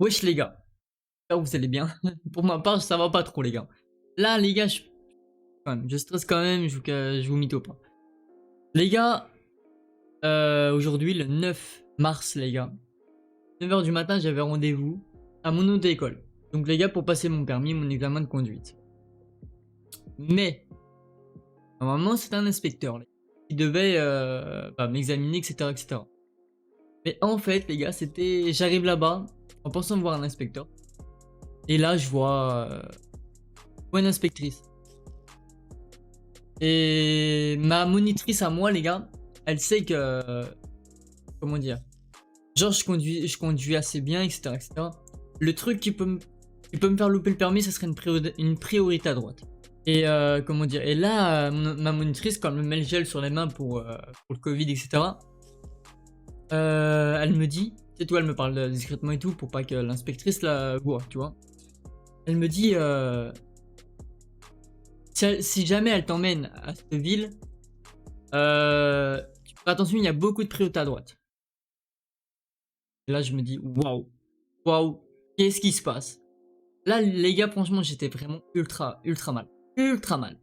Wesh les gars, j'espère que vous allez bien. Pour ma part, ça va pas trop les gars. Là les gars, je stresse quand même, je vous mytho pas. Les gars, aujourd'hui le 9 mars les gars, 9 h du matin j'avais rendez-vous à mon auto-école. Donc les gars pour passer mon permis, mon examen de conduite. Mais, normalement c'était un inspecteur là, qui devait m'examiner etc, etc. Mais en fait les gars, j'arrive là-bas en pensant voir un inspecteur. Et là je vois une inspectrice. Et ma monitrice à moi, les gars, elle sait que. Comment dire? Genre, je conduis assez bien, etc., etc. Le truc qui peut me faire louper le permis, ça serait une priorité à droite. Et comment dire? Et là, ma monitrice, quand elle me met le gel sur les mains pour le Covid, etc., elle me dit. Tu sais, toi, elle me parle discrètement et tout pour pas que l'inspectrice la voit, tu vois. Elle me dit. Si jamais elle t'emmène à cette ville, attention, il y a beaucoup de priorités à droite. Et là, je me dis, waouh, waouh, qu'est-ce qui se passe? Là, les gars, franchement, j'étais vraiment ultra, ultra mal. Ultra mal.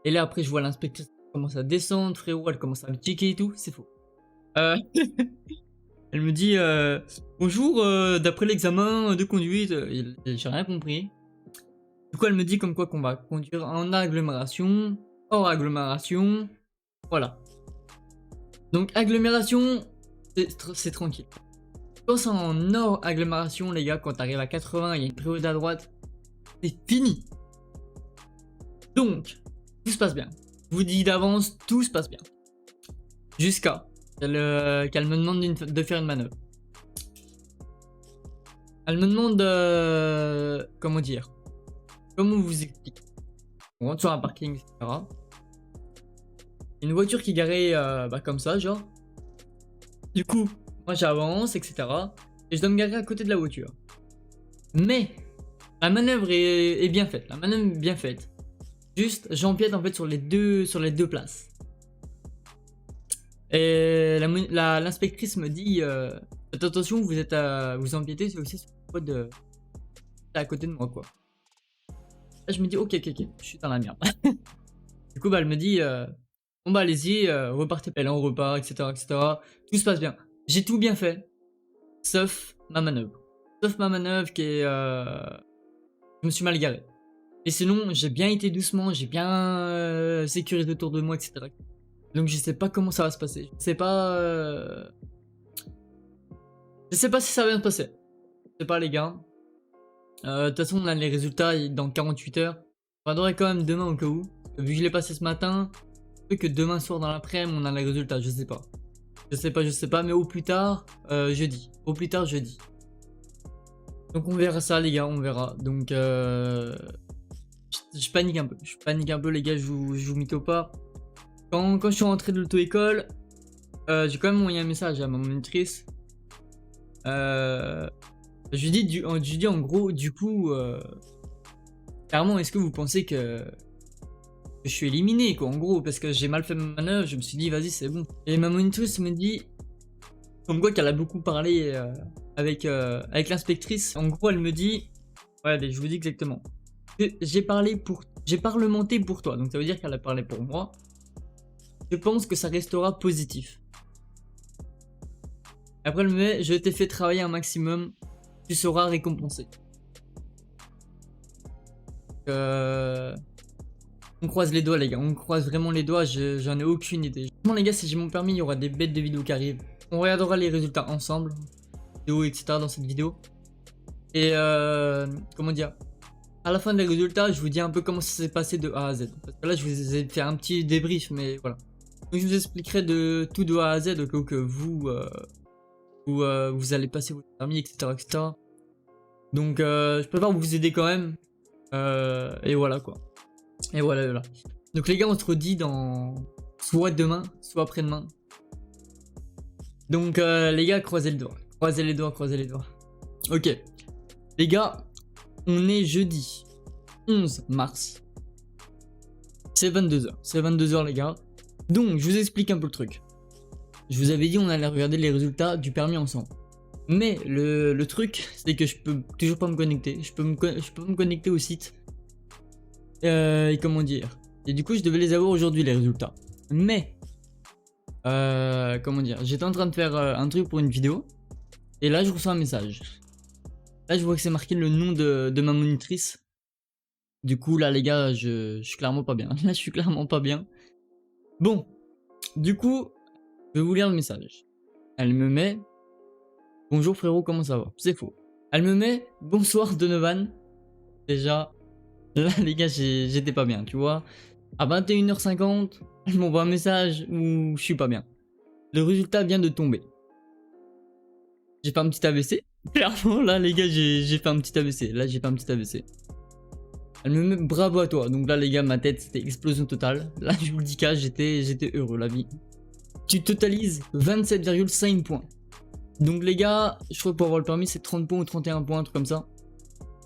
Et là, après, je vois l'inspectrice commence à descendre, frérot, elle commence à me checker et tout, c'est faux. Elle me dit, bonjour, d'après l'examen de conduite, j'ai rien compris. Du coup, elle me dit comme quoi qu'on va conduire en agglomération, hors agglomération, voilà. Donc, agglomération, c'est tranquille. Quand c'est en hors agglomération, les gars, quand t'arrives à 80, il y a une priorité à droite, c'est fini. Donc, tout se passe bien. Je vous dis d'avance, tout se passe bien. Jusqu'à qu'elle me demande de faire une manœuvre. Elle me demande comment dire? Comment vous explique? On rentre sur un parking, etc. Une voiture qui est garée comme ça, genre. Du coup, moi j'avance, etc. Et je dois me garer à côté de la voiture. Mais la manœuvre est bien faite. La manœuvre est bien faite. Juste, j'empiète en fait sur les deux places. Et l'inspectrice me dit faites attention, vous empiétez, c'est aussi sur le code à côté de moi, quoi. Là, je me dis ok, je suis dans la merde. Du coup, elle me dit bon bah allez-y, repartez. Et là, on repart, etc., etc. Tout se passe bien. J'ai tout bien fait, sauf ma manœuvre. Sauf ma manœuvre qui est je me suis mal garé. Et sinon, j'ai bien été doucement, j'ai bien sécurisé autour de moi, etc. Donc je sais pas comment ça va se passer. Je sais pas si ça va bien se passer. Je sais pas les gars. De toute façon, on a les résultats dans 48 heures. On attendrait quand même demain au cas où. Vu que je l'ai passé ce matin, peut que demain soir dans l'après-midi, on a les résultats. Je sais pas. Je sais pas, mais au plus tard, jeudi. Au plus tard, jeudi. Donc on verra ça les gars, on verra. Donc je panique un peu. Je panique un peu les gars, je vous mytho pas. Quand je suis rentré de l'auto-école, j'ai quand même envoyé un message à ma monitrice. Je lui dis en gros, du coup, clairement, est-ce que vous pensez que je suis éliminé, quoi, en gros, parce que j'ai mal fait ma manœuvre, je me suis dit, vas-y, c'est bon. Et ma monitrice me dit, comme quoi qu'elle a beaucoup parlé avec l'inspectrice. En gros, elle me dit, ouais, allez, je vous dis exactement. J'ai parlementé pour toi, donc ça veut dire qu'elle a parlé pour moi. Je pense que ça restera positif. Après, elle me met, je t'ai fait travailler un maximum, tu seras récompensé. On croise les doigts, les gars, on croise vraiment les doigts, j'en ai aucune idée. Franchement, les gars, si j'ai mon permis, il y aura des bêtes de vidéos qui arrivent. On regardera les résultats ensemble, vidéos, etc. dans cette vidéo. Et comment dire? À la fin des résultats, je vous dis un peu comment ça s'est passé de A à Z. Parce que là, je vous ai fait un petit débrief, mais voilà. Donc, je vous expliquerai tout de A à Z au cas où que vous allez passer votre permis, etc., etc. Donc, je préfère vous aider quand même. Et voilà, quoi. Et voilà. Donc, les gars, on se redit dans soit demain, soit après-demain. Donc, les gars, croisez les doigts. Croisez les doigts. Ok. Les gars, on est jeudi 11 mars. C'est 22 h. C'est 22 h, les gars. Donc, je vous explique un peu le truc. Je vous avais dit, on allait regarder les résultats du permis ensemble. Mais le truc, c'est que je peux toujours pas me connecter. Je peux me connecter au site. Et comment dire? Et du coup, je devais les avoir aujourd'hui, les résultats. Mais, comment dire? J'étais en train de faire un truc pour une vidéo. Et là, je reçois un message. Là, je vois que c'est marqué le nom de ma monitrice. Du coup, là, les gars, je suis clairement pas bien. Là, je suis clairement pas bien. Bon, du coup, je vais vous lire le message. Elle me met bonjour frérot, comment ça va? C'est faux. Elle me met bonsoir Donovan. Déjà, là, les gars, j'étais pas bien, tu vois. À 21h50, elle m'envoie un message où je suis pas bien. Le résultat vient de tomber. J'ai fait un petit AVC. Clairement, là, les gars, j'ai fait un petit AVC. Là, j'ai fait un petit AVC. Elle me met bravo à toi. Donc là, les gars, ma tête, c'était explosion totale. Là, je vous le dis, j'étais heureux, la vie. Tu totalises 27,5 points. Donc les gars, je crois que pour avoir le permis, c'est 30 points ou 31 points, un truc comme ça.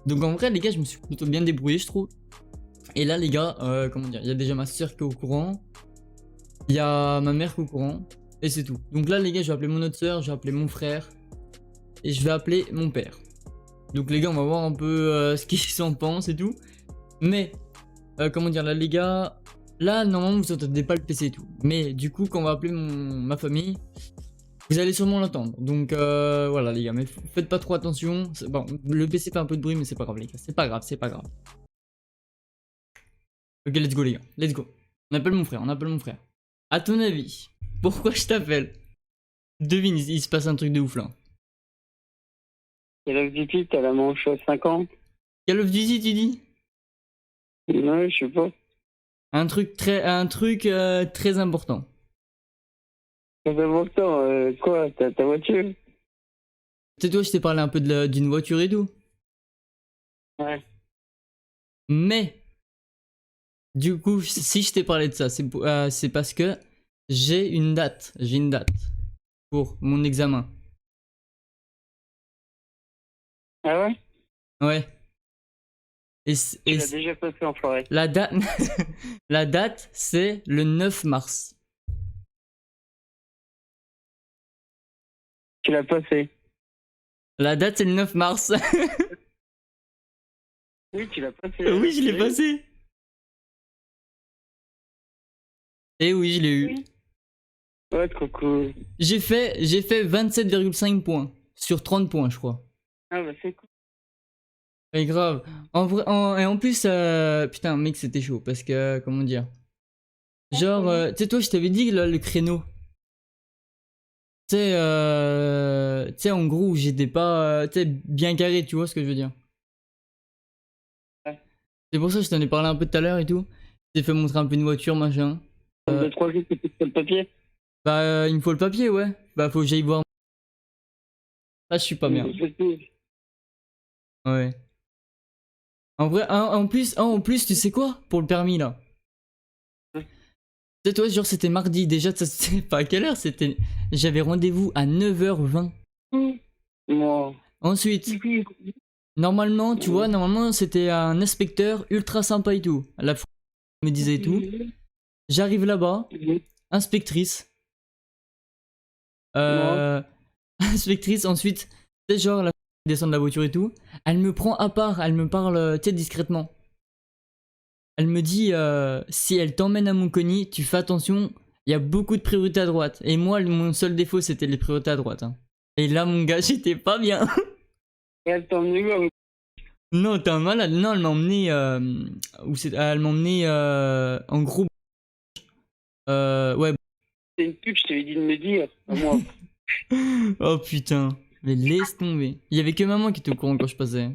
Donc en vrai, les gars, je me suis plutôt bien débrouillé, je trouve. Et là, les gars, comment dire, il y a déjà ma soeur qui est au courant. Il y a ma mère qui est au courant. Et c'est tout. Donc là, les gars, je vais appeler mon autre soeur, je vais appeler mon frère. Et je vais appeler mon père. Donc les gars, on va voir un peu ce qu'ils s'en pensent et tout. Mais, comment dire, là, les gars, là, normalement, vous entendez pas le PC et tout. Mais du coup, quand on va appeler ma famille, vous allez sûrement l'entendre. Donc voilà, les gars, mais faites pas trop attention. Bon, le PC fait un peu de bruit, mais c'est pas grave, les gars. C'est pas grave, c'est pas grave. Ok, let's go, les gars. Let's go. On appelle mon frère, on appelle mon frère. À ton avis, pourquoi je t'appelle? Devine, il se passe un truc de ouf là. Call of Duty, t'as la manche 50. Call of Duty, tu dis? Ouais, je sais pas. Un truc très important. Ça fait longtemps, quoi, t'as ta voiture? Tu sais, toi, je t'ai parlé un peu d'une voiture et tout. Ouais. Mais, du coup, si je t'ai parlé de ça, c'est parce que j'ai une date. J'ai une date pour mon examen. Ah ouais? Ouais. Et, Tu l'as déjà passé en forêt. la date, la date, c'est le 9 mars. Tu l'as passé. La date, c'est le 9 mars. Oui, tu l'as passé. Oui, je l'ai passé. Et oui, je l'ai eu. Oui. Ouais, trop cool. J'ai fait 27,5 points sur 30 points, je crois. Ah bah c'est cool. Et grave. En vrai, et en plus, putain, mec, c'était chaud parce que, comment dire, genre, tu sais, toi, je t'avais dit là, le créneau. Tu sais, en gros, j'étais pas, tu sais, bien carré, tu vois ce que je veux dire. Ouais. C'est pour ça que je t'en ai parlé un peu tout à l'heure et tout. Je t'ai fait montrer un peu une voiture, machin. Deux, trois jours que tu fais le papier. Bah, il me faut le papier, ouais. Bah, faut que j'aille voir. Là, je suis pas bien. C'est cool. Ouais. En vrai, en plus, tu sais quoi? Pour le permis, là. Ouais. Tu sais, toi, genre, c'était mardi. Déjà, ça, c'était pas à quelle heure? J'avais rendez-vous à 9h20. Moi. Ensuite, normalement, tu vois, normalement, c'était un inspecteur ultra sympa et tout. La fois, il me disait et tout. J'arrive là-bas, inspectrice. Moi. Inspectrice, ensuite, tu sais, genre, la descend de la voiture et tout. Elle me prend à part, elle me parle, tu sais, discrètement. Elle me dit, si elle t'emmène à Monconi, tu fais attention, il y a beaucoup de priorités à droite. Et moi, mon seul défaut, c'était les priorités à droite. Hein. Et là, mon gars, j'étais pas bien. Et elle t'a emmené où? Non, t'es un malade. Non, elle m'a emmené, elle m'a emmené, en gros, ouais. C'est une pub, je t'avais dit de me dire. À moi. Oh putain, mais laisse tomber. Il y avait que maman qui était au courant quand je passais.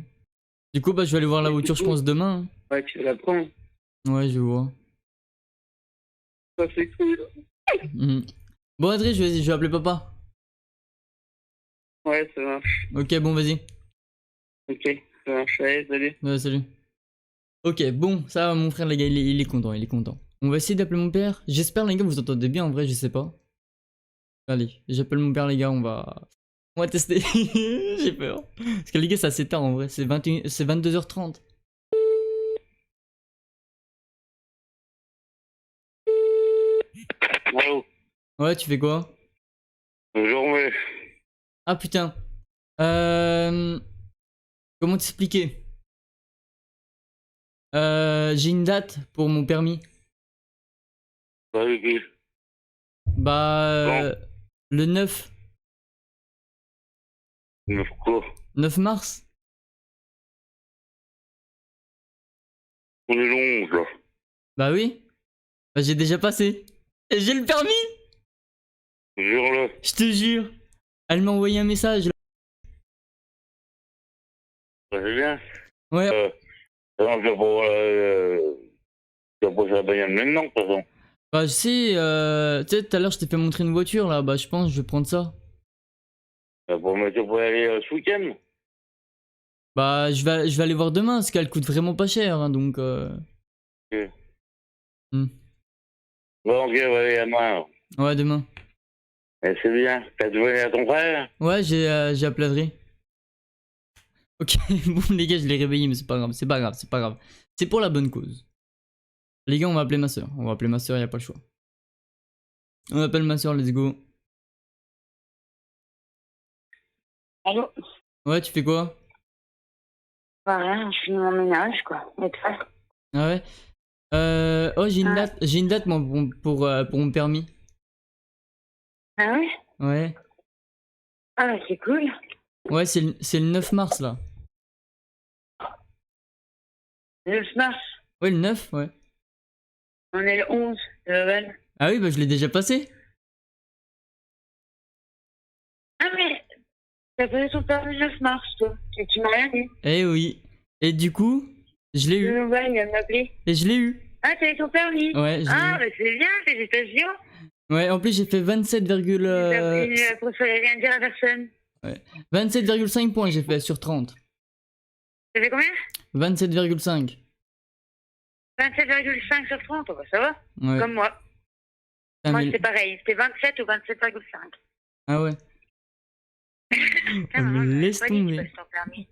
Du coup, bah, je vais aller voir la voiture, je pense, demain. Ouais, tu la prends. Hein. Ouais, je vois. Ça c'est cool. Mhm. Bon, Adrien, je vais appeler papa. Ouais, ça marche. Ok, bon, vas-y. Ok, ça marche. Allez, salut. Ouais, salut. Ok, bon, ça va, mon frère, les gars, il est content, il est content. On va essayer d'appeler mon père. J'espère, les gars, vous entendez bien, en vrai, je sais pas. Allez, j'appelle mon père, les gars, on va tester. J'ai peur. Parce que, les gars, c'est assez tard, en vrai. C'est 22h30. Allô. Ouais, tu fais quoi? Bonjour, mais. Ah, putain. Euh, Comment t'expliquer? J'ai une date pour mon permis. Avec qui? Bah, Bon, le 9, mais quoi? 9 mars. On est le 11, là. Bah oui. Bah, j'ai déjà passé. Et j'ai le permis, Jure-le. je te jure. Elle m'a envoyé un message. Là. Ça c'est bien. Ouais. Non, tu vas pas faire la bagnole maintenant, de toute façon. Bah, je sais, tu sais, tout à l'heure, je t'ai fait montrer une voiture là. Bah, je pense que je vais prendre ça. Tu pourrais aller ce week-end. Bah, je vais aller voir demain parce qu'elle coûte vraiment pas cher. Hein, donc, Ok. hmm. Bon, ok, ouais, à demain. Ouais, demain. Eh, c'est bien. T'as donné à ton frère? Ouais, j'ai appelé Adrien. Ok, bon, les gars, je l'ai réveillé, mais c'est pas grave, c'est pas grave, c'est pas grave. C'est pour la bonne cause. Les gars, on va appeler ma soeur. On va appeler ma soeur, y a pas le choix. On appelle ma soeur, let's go. Allô? Ouais, tu fais quoi? Bah rien, je finis mon ménage, quoi. Et toi? Ah ouais? Oh, j'ai une date, moi, pour mon permis. Ah ouais? Ouais. Ah bah c'est cool. Ouais, c'est le 9 mars, là. Le 9 mars, Ouais, le 9, ouais. on est le 11, de Val. Ah oui, bah, je l'ai déjà passé. Ah mais, t'as posé ton permis le 9 mars, toi. Et tu m'as rien dit. Eh oui. Et du coup, je l'ai Le eu. nouvel, il vient de m'appeler. Et je l'ai eu. Ah, t'as eu ton permis? Ouais, je l'ai Ah eu. bah c'est bien, félicitations. Ouais, en plus, j'ai fait 27, Il ne préférait rien dire à personne. ouais. 27,5 points, j'ai fait sur 30. Ça fait combien? 27,5. 27,5 sur 30, bah ça va. Ouais. Comme moi. Ah, Moi mais- c'était pareil, c'était 27 ou 27,5. Ah ouais. Ah, Oh, maman, mais elle laisse m'a pas dit que tu tomber. passes ton permis.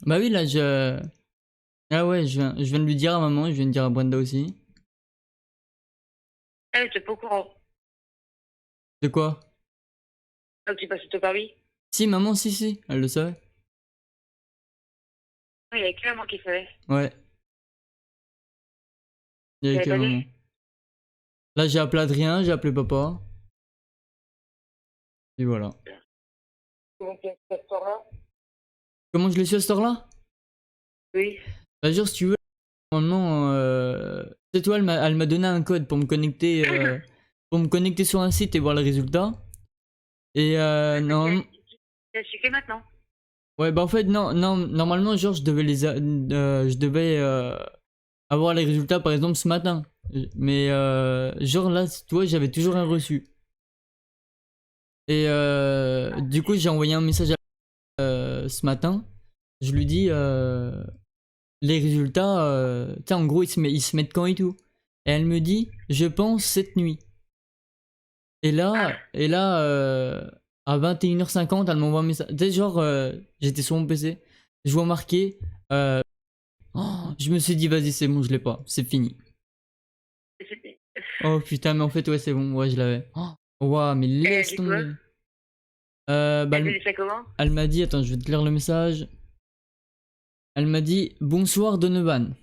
Bah oui, là, je... Ah ouais, je viens de lui dire à maman, je viens de dire à Brenda aussi. Ah oui, t'es pas au courant. De quoi? Ah, tu passes ton permis? Si, maman, si, elle le savait. Oui, il y avait que maman qui savait. Ouais, il y avait J'avais que pas maman. dit. Là, j'ai appelé Adrien, j'ai appelé papa. Et voilà. Comment tu as fait ce soir-là? Comment je l'ai su à cette heure-là? Oui. Bah, genre, si tu veux, normalement, c'est toi, elle m'a donné un code pour me connecter sur un site et voir les résultats. Et non, Ça suffit maintenant. ouais, bah en fait, non, normalement, genre, je devais avoir les résultats, par exemple, ce matin. Mais, genre, là, tu vois, j'avais toujours un reçu. Et du coup, j'ai envoyé un message ce matin. Je lui dis, les résultats, tu sais, en gros, ils se mettent quand et tout. Et elle me dit, je pense cette nuit. Et là, à 21h50, elle m'envoie un message. Tu sais, genre, j'étais sur mon PC, je vois marqué. Oh, je me suis dit, vas-y, c'est bon, je l'ai pas, c'est fini. Oh putain, mais en fait, ouais, c'est bon, ouais, je l'avais. Oh, ouah, mais Elle a laisse dit quoi? tomber. Bah, Elle te dit ça comment? elle m'a dit, attends, je vais te lire le message. Elle m'a dit, bonsoir Donovan.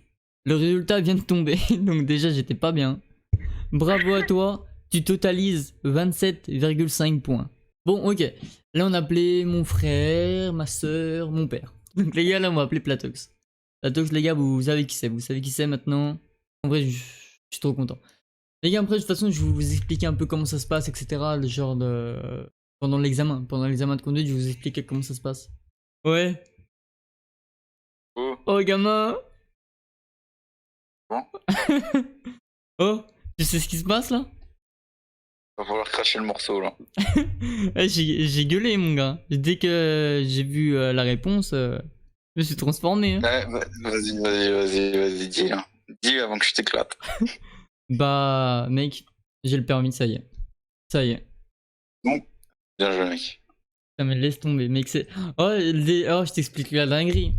Le résultat vient de tomber, donc déjà, j'étais pas bien. Bravo à toi, tu totalises 27,5 points. Bon, ok. Là, on a appelé mon frère, ma soeur, mon père. Donc, les gars, là, on va appeler Platox. Platox, les gars, vous savez qui c'est. Vous savez qui c'est maintenant. En vrai, je suis trop content. Les gars, après, de toute façon, je vais vous expliquer un peu comment ça se passe, etc. Le genre de. Pendant l'examen. Pendant l'examen de conduite, je vais vous expliquer comment ça se passe. Ouais. Oh, Oh, gamin. Bon. Oh, tu sais ce qui se passe là? va falloir cracher le morceau là. Ouais, j'ai gueulé, mon gars. Dès que j'ai vu la réponse, je me suis transformé. Hein. Ouais, vas-y, dis là. Dis avant que je t'éclate. Bah, mec, j'ai le permis, ça y est. Ça y est. Bien joué, mec. Ça me laisse tomber, mec. Oh, je t'explique la dinguerie.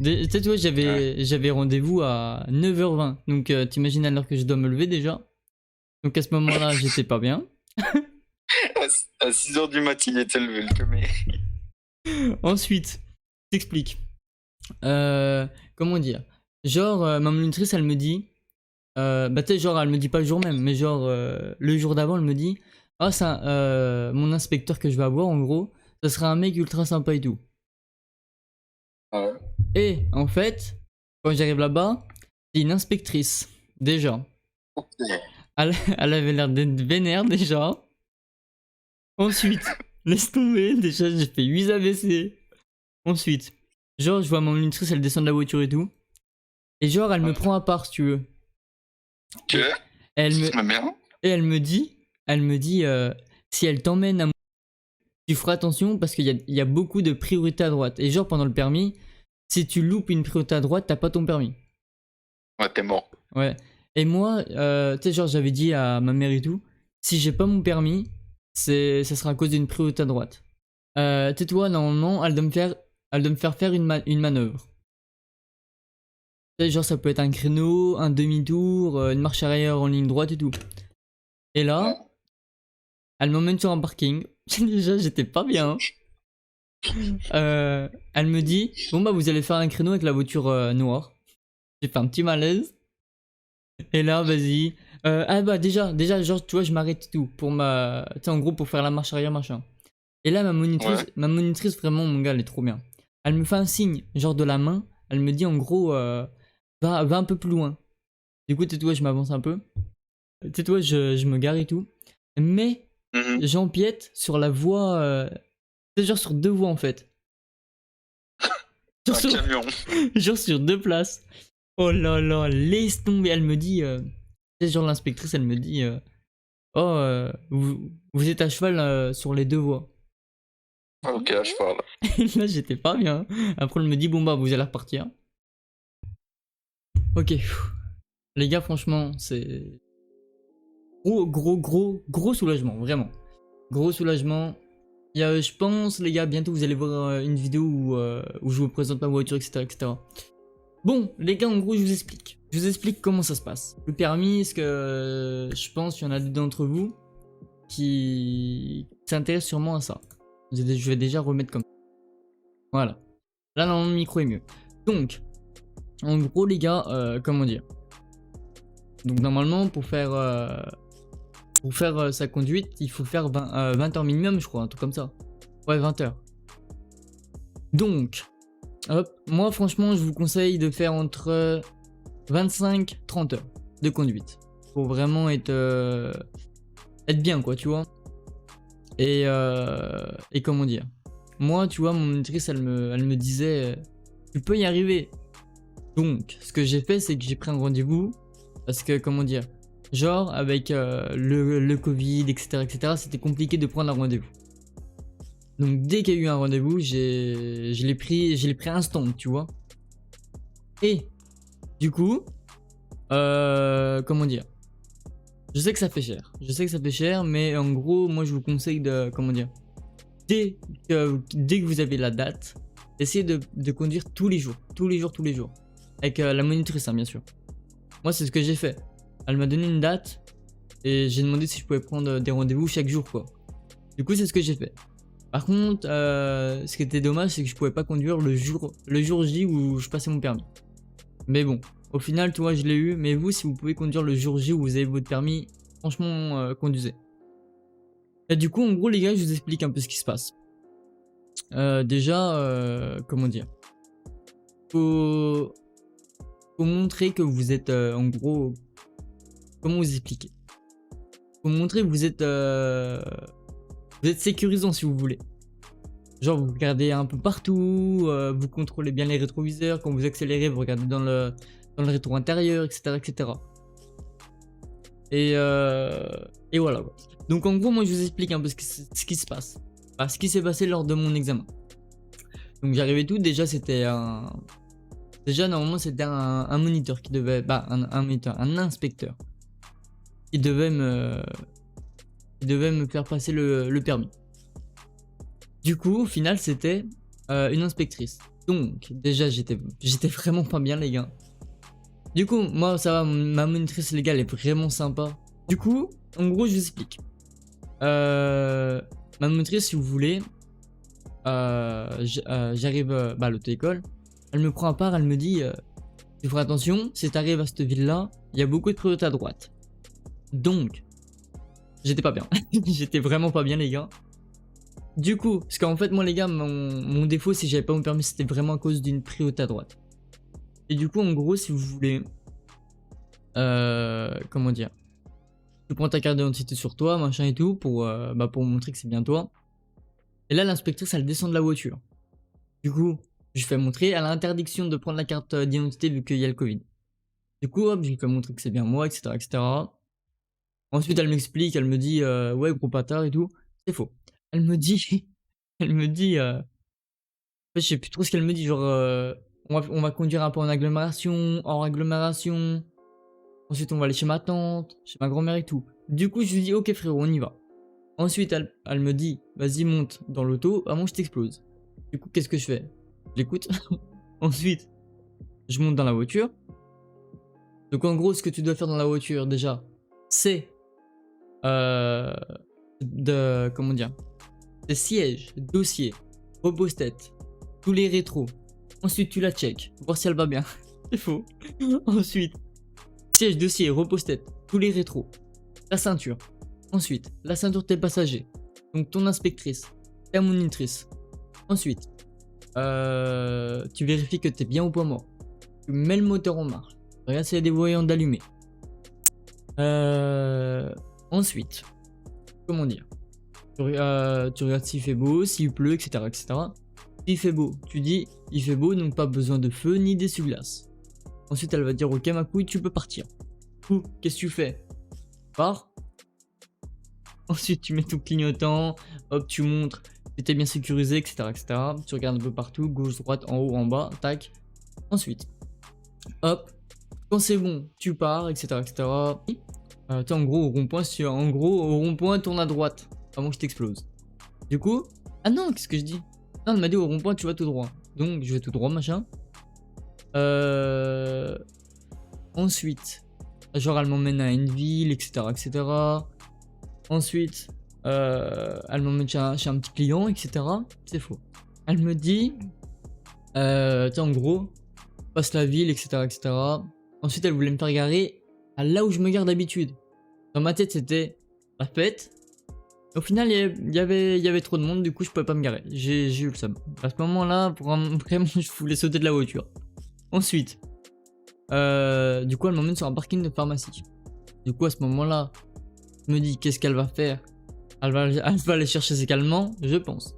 Tu sais, toi, j'avais rendez-vous à 9h20. Donc, t'imagines à l'heure que je dois me lever déjà. Donc, à ce moment-là, j'étais pas bien. À 6h du matin, il était levé, le mais. Ensuite, je t'explique. Comment dire? Genre, ma monitrice, elle me dit. Bah, tu sais, genre, elle me dit pas le jour même, mais genre, le jour d'avant, elle me dit. Ah, ça, mon inspecteur que je vais avoir, en gros, ça sera un mec ultra sympa et tout. Ouais. Et en fait, quand j'arrive là-bas, c'est une inspectrice, déjà. Ok. Elle avait l'air d'être vénère, déjà. Ensuite, laisse tomber, déjà, j'ai fait 8 AVC. Ensuite, genre, je vois ma monitrice, elle descend de la voiture et tout. Et genre, elle me prend à part, si tu veux. Ok. Elle me, Ça bien. et elle me dit, si elle t'emmène à moi, tu feras attention parce qu'il y a beaucoup de priorités à droite. Et genre, pendant le permis, si tu loupes une priorité à droite, t'as pas ton permis. Ouais, t'es mort. Ouais. Et moi, tu sais, genre, j'avais dit à ma mère et tout, si j'ai pas mon permis, ça sera à cause d'une priorité à droite. Tais-toi, normalement, elle doit me faire faire une manœuvre. Tu sais, genre, ça peut être un créneau, un demi-tour, une marche arrière en ligne droite et tout. Et là, Ouais. elle m'emmène sur un parking. Déjà, j'étais pas bien. Elle me dit, bon bah, vous allez faire un créneau avec la voiture noire. J'ai fait un petit malaise. Et là, vas-y. Ah bah déjà, genre, tu vois, je m'arrête et tout. Pour ma. Tu sais, en gros, pour faire la marche arrière, machin. Et là, Ouais. ma monitrice, vraiment, mon gars, elle est trop bien. Elle me fait un signe, genre de la main. Elle me dit, en gros, va un peu plus loin. Du coup, tais-toi, je m'avance un peu. Tais-toi, je me gare et tout. Mais, Mhm. j'empiète sur la voie. C'est genre sur deux voies, en fait. Genre Un sur, camion. genre sur deux places. Oh là là, laisse tomber. Elle me dit. Tu sais, genre, l'inspectrice, elle me dit. Oh, vous êtes à cheval sur les deux voies. Ok, à cheval. Et là, j'étais pas bien. Après, elle me dit, bon bah, vous allez repartir. Ok. Pfff. Les gars, franchement, c'est gros soulagement, vraiment. Gros soulagement. Je pense, les gars, bientôt vous allez voir une vidéo où je vous présente ma voiture, etc., etc. Bon, les gars, en gros, je vous explique. Je vous explique comment ça se passe. Le permis, est-ce que je pense qu'il y en a d'entre vous qui s'intéressent sûrement à ça. Je vais déjà remettre comme ça. Voilà. Là, dans mon micro est mieux. Donc, en gros, les gars, comment dire? Donc, normalement, pour faire sa conduite, il faut faire 20 heures minimum, je crois, un truc comme ça. Ouais, 20 heures. Donc, hop, moi, franchement, je vous conseille de faire entre 25-30 heures de conduite. Pour vraiment être bien, quoi, tu vois. Et comment dire? Moi, tu vois, mon monitrice, elle me disait, tu peux y arriver. Donc, ce que j'ai fait, c'est que j'ai pris un rendez-vous. Parce que, comment dire? Genre, avec le Covid, etc., c'était compliqué de prendre un rendez-vous. Donc, dès qu'il y a eu un rendez-vous, je l'ai pris instant, tu vois. Et, du coup, comment dire? Je sais que ça fait cher. Je sais que ça fait cher, mais en gros, moi, je vous conseille de, comment dire? Dès que vous avez la date, essayez de conduire tous les jours. Tous les jours. Avec la monitrice, hein, bien sûr. Moi, c'est ce que j'ai fait. Elle m'a donné une date et j'ai demandé si je pouvais prendre des rendez-vous chaque jour, quoi. Du coup, c'est ce que j'ai fait. Par contre, ce qui était dommage, c'est que je pouvais pas conduire le jour J où je passais mon permis. Mais bon, au final, tu vois, je l'ai eu. Mais vous, si vous pouvez conduire le jour J où vous avez votre permis, franchement, conduisez. Et du coup, en gros, les gars, je vous explique un peu ce qui se passe. Déjà, comment dire? Faut montrer que vous êtes, en gros, comment vous expliquer? Faut montrer que vous êtes sécurisant si vous voulez. Genre, vous regardez un peu partout, vous contrôlez bien les rétroviseurs. Quand vous accélérez, vous regardez dans le rétro intérieur, etc., etc. Et voilà. Donc, en gros, moi, je vous explique un peu ce qui se passe. Enfin, ce qui s'est passé lors de mon examen. Donc, j'arrivais tout. Déjà, c'était normalement, c'était un moniteur qui devait. Bah, un moniteur, un inspecteur. Qui devait me faire passer le permis. Du coup, au final, c'était une inspectrice. Donc, déjà, j'étais vraiment pas bien, les gars. Du coup, moi, ça va, ma monitrice légale est vraiment sympa. Du coup, en gros, je vous explique. Ma monitrice, si vous voulez, j'arrive à l'auto-école. Elle me prend à part, elle me dit tu feras attention, si t'arrives à cette ville-là, il y a beaucoup de priorités à droite. Donc, j'étais pas bien. J'étais vraiment pas bien, les gars. Du coup, parce qu'en fait, moi, les gars, mon défaut, si j'avais pas mon permis, c'était vraiment à cause d'une priorité à droite. Et du coup, en gros, si vous voulez... comment dire, tu prends ta carte d'identité sur toi, machin et tout, pour montrer que c'est bien toi. Et là, l'inspectrice, elle descend de la voiture. Du coup, je fais montrer, elle a l'interdiction de prendre la carte d'identité vu qu'il y a le Covid. Du coup, hop, je lui fais montrer que c'est bien moi, etc., etc. Ensuite, elle m'explique, elle me dit, ouais, gros bâtard et tout. C'est faux. Elle me dit, elle me dit, en fait, je sais plus trop ce qu'elle me dit, genre, on va conduire un peu en agglomération, hors agglomération. Ensuite, on va aller chez ma tante, chez ma grand-mère et tout. Du coup, je lui dis, ok frérot, on y va. Ensuite, elle me dit, vas-y, monte dans l'auto, avant que je t'explose. Du coup, qu'est-ce que je fais? Je l'écoute. Ensuite, je monte dans la voiture. Donc, en gros, ce que tu dois faire dans la voiture, déjà, c'est comment dire, c'est siège, dossier, repose-tête, tous les rétros. Ensuite, tu la check, voir si elle va bien. C'est faux. Ensuite, siège, dossier, repose-tête, tous les rétros, la ceinture. Ensuite, la ceinture de tes passagers, donc ton inspectrice, ta monitrice. Ensuite, tu vérifies que t'es bien au point mort. Tu mets le moteur en marche. Regarde s'il y a des voyants d'allumés. Ensuite, comment dire, tu regardes s'il fait beau, s'il pleut, etc., etc. S'il fait beau, tu dis il fait beau, donc pas besoin de feu ni d'essuie-glace. Ensuite, elle va dire ok ma couille, tu peux partir. Ou qu'est-ce que tu fais? Pars. Ensuite, tu mets ton clignotant, hop, tu montres que t'es bien sécurisé, etc., etc. Tu regardes un peu partout, gauche, droite, en haut, en bas, tac. Ensuite, hop, quand c'est bon, tu pars, etc., etc. T'es en gros au rond-point, au rond-point, tourne à droite avant que je t'explose. Du coup, ah non, qu'est-ce que je dis? Non, elle m'a dit au rond-point, tu vas tout droit. Donc, je vais tout droit, machin. Ensuite, genre, elle m'emmène à une ville, etc., etc. Ensuite, elle m'emmène chez un petit client, etc. C'est faux. Elle me dit, en gros, passe la ville, etc., etc. Ensuite, elle voulait me faire garer à là où je me gare d'habitude. Dans ma tête, c'était la fête. Au final, il y avait trop de monde, du coup, je pouvais pas me garer. J'ai eu le seum. À ce moment-là, vraiment, je voulais sauter de la voiture. Ensuite, du coup, elle m'emmène sur un parking de pharmacie. Du coup, à ce moment-là, je me dis, qu'est-ce qu'elle va faire? Elle va aller chercher ses calmants, je pense.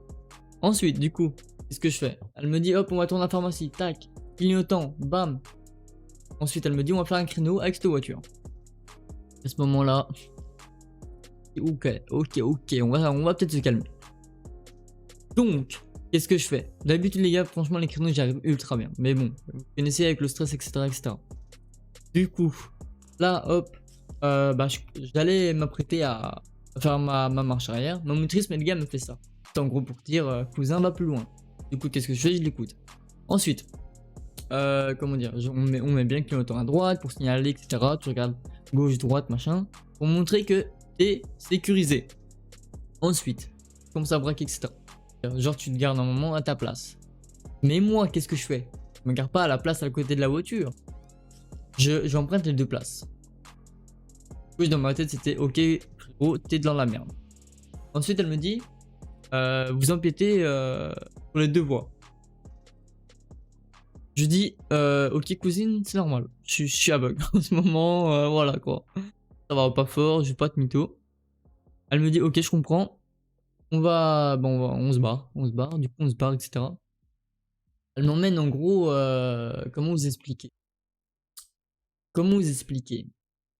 Ensuite, du coup, qu'est-ce que je fais? Elle me dit, hop, on va tourner à la pharmacie, tac, clignotant, bam. Ensuite, elle me dit, on va faire un créneau avec cette voiture. À ce moment-là, ok, on va peut-être se calmer. Donc, qu'est-ce que je fais? D'habitude, les gars, franchement, les créneaux, j'arrive ultra bien. Mais bon, vous connaissez avec le stress, etc., etc. Du coup, là, hop, j'allais m'apprêter à faire ma marche arrière. Ma motrice, mais le gars me fait ça. C'est en gros pour dire, cousin, va plus loin. Du coup, qu'est-ce que je fais? Je l'écoute. Ensuite, comment dire, on met bien le clignotant à droite pour signaler, etc. Tu regardes gauche, droite, machin, pour montrer que t'es sécurisé. Ensuite, tu commences à braquer, etc. Genre, tu te gardes un moment à ta place. Mais moi, qu'est-ce que je fais? Je me garde pas à la place à côté de la voiture. J'emprunte les deux places. Du coup, dans ma tête, c'était ok, frérot, t'es dans la merde. Ensuite, elle me dit, vous empiétez sur les deux voies. Je dis, ok cousine, c'est normal, je suis aveugle en ce moment, voilà quoi. Ça va pas fort, je vais pas te mytho. Elle me dit, ok, je comprends. On se barre, du coup on se barre, etc. Elle m'emmène en gros, comment vous expliquer?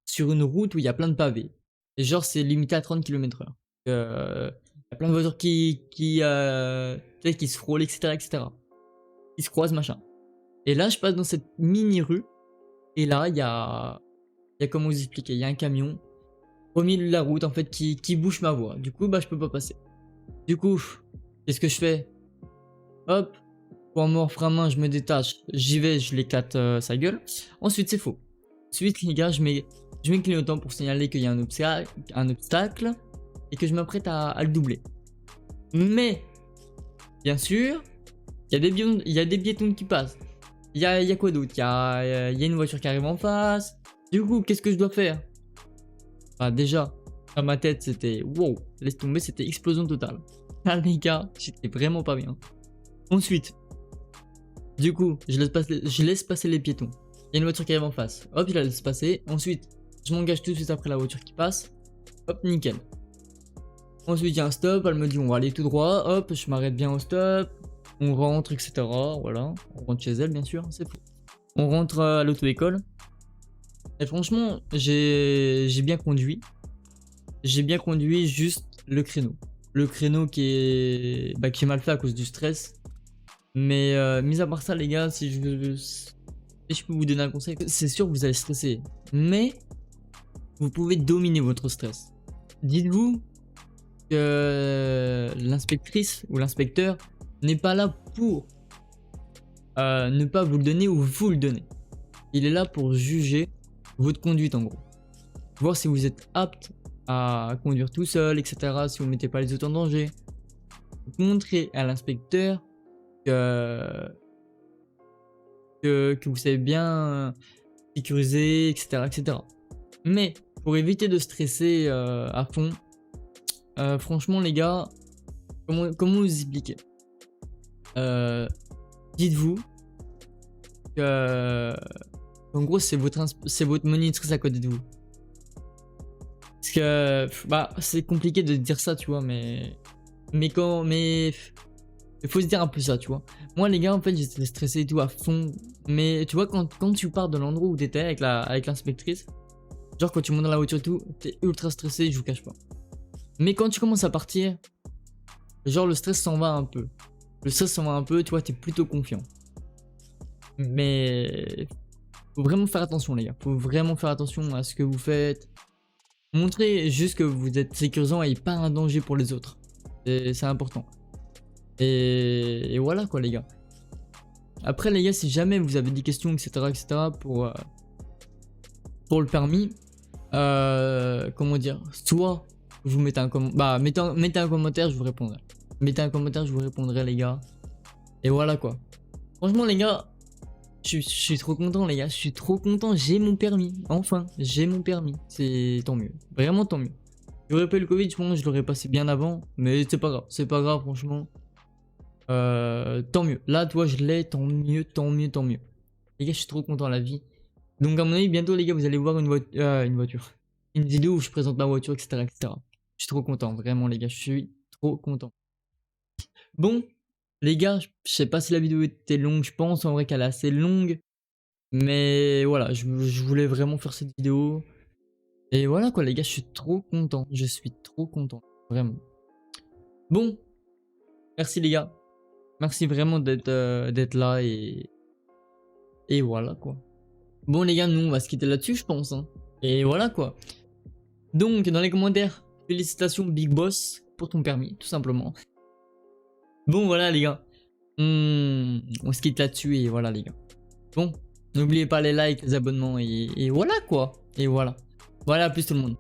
Sur une route où il y a plein de pavés. Et genre, c'est limité à 30 km/h. Il y a plein de voitures qui se frôlent, etc., etc. Qui se croisent, machin. Et là, je passe dans cette mini-rue. Et là, il y a comment vous expliquer, il y a un camion au milieu de la route, en fait, qui bouche ma voie. Du coup, je peux pas passer. Du coup, qu'est-ce que je fais? Hop, point mort, frein main, je me détache. J'y vais, je l'éclate sa gueule. Ensuite, c'est faux. Ensuite, les gars, je mets le clignotant pour signaler qu'il y a un obstacle et que je m'apprête à le doubler. Mais Bien sûr, il y a des piétons qui passent. Il y a quoi d'autre? Il y a une voiture qui arrive en face. Du coup, qu'est-ce que je dois faire? Ah, déjà, dans ma tête, c'était wow, laisse tomber, c'était explosion totale. Là, les gars, j'étais vraiment pas bien. Ensuite, du coup, je laisse passer les piétons. Il y a une voiture qui arrive en face. Hop, je la laisse passer. Ensuite, je m'engage tout de suite après la voiture qui passe. Hop, nickel. Ensuite, il y a un stop. Elle me dit on va aller tout droit. Hop, je m'arrête bien au stop. On rentre, etc. Voilà. On rentre chez elle, bien sûr. C'est fou. On rentre à l'auto-école. Et franchement, j'ai bien conduit. J'ai bien conduit juste le créneau. Le créneau qui est mal fait à cause du stress. Mais mis à part ça, les gars, si je peux vous donner un conseil, c'est sûr que vous allez stresser. Mais vous pouvez dominer votre stress. Dites-vous que l'inspectrice ou l'inspecteur n'est pas là pour ne pas vous le donner ou vous le donner. Il est là pour juger votre conduite en gros. Voir si vous êtes apte à conduire tout seul, etc. Si vous ne mettez pas les autres en danger. Montrer à l'inspecteur que vous savez bien sécuriser, etc., etc. Mais pour éviter de stresser à fond, franchement les gars, comment vous expliquer? Dites-vous que en gros c'est votre monitrice à côté de vous. Parce que c'est compliqué de dire ça, tu vois, mais il faut se dire un peu ça, tu vois. Moi les gars, en fait, j'étais stressé et tout à fond. Mais tu vois, quand tu pars de l'endroit où t'étais avec l'inspectrice, genre quand tu montes dans la voiture et tout, t'es ultra stressé, je vous cache pas. Mais quand tu commences à partir, genre le stress s'en va un peu. Le stress s'en va un peu, tu vois, t'es plutôt confiant. Mais faut vraiment faire attention les gars. Faut vraiment faire attention à ce que vous faites. Montrez juste que vous êtes sécurisant et pas un danger pour les autres. C'est important. Et voilà quoi les gars. Après les gars, si jamais vous avez des questions, etc. pour le permis, comment dire, soit vous mettez un mettez un commentaire, je vous répondrai. Mettez un commentaire, je vous répondrai les gars. Et voilà quoi. Franchement les gars, je suis trop content les gars, je suis trop content, j'ai mon permis. Enfin, j'ai mon permis, c'est tant mieux. Vraiment tant mieux. J'aurais pas eu le Covid, je pense que je l'aurais passé bien avant, mais c'est pas grave franchement. Tant mieux. Là, toi, je l'ai, tant mieux. Les gars, je suis trop content de la vie. Donc, à mon avis, bientôt, les gars, vous allez voir une voiture. Une vidéo où je présente ma voiture, etc., etc. Je suis trop content, vraiment, les gars. Je suis trop content. Bon, les gars, je sais pas si la vidéo était longue. Je pense en vrai qu'elle est assez longue. Mais voilà, je voulais vraiment faire cette vidéo. Et voilà, quoi, les gars, je suis trop content. Je suis trop content. Vraiment. Bon, merci, les gars. Merci vraiment d'être là et voilà quoi. Bon les gars, nous on va se quitter là-dessus je pense. Hein. Et voilà quoi. Donc dans les commentaires, félicitations Big Boss pour ton permis, tout simplement. Bon voilà les gars. On se quitte là-dessus et voilà les gars. Bon, n'oubliez pas les likes, les abonnements et voilà quoi. Et voilà. Voilà, à plus tout le monde.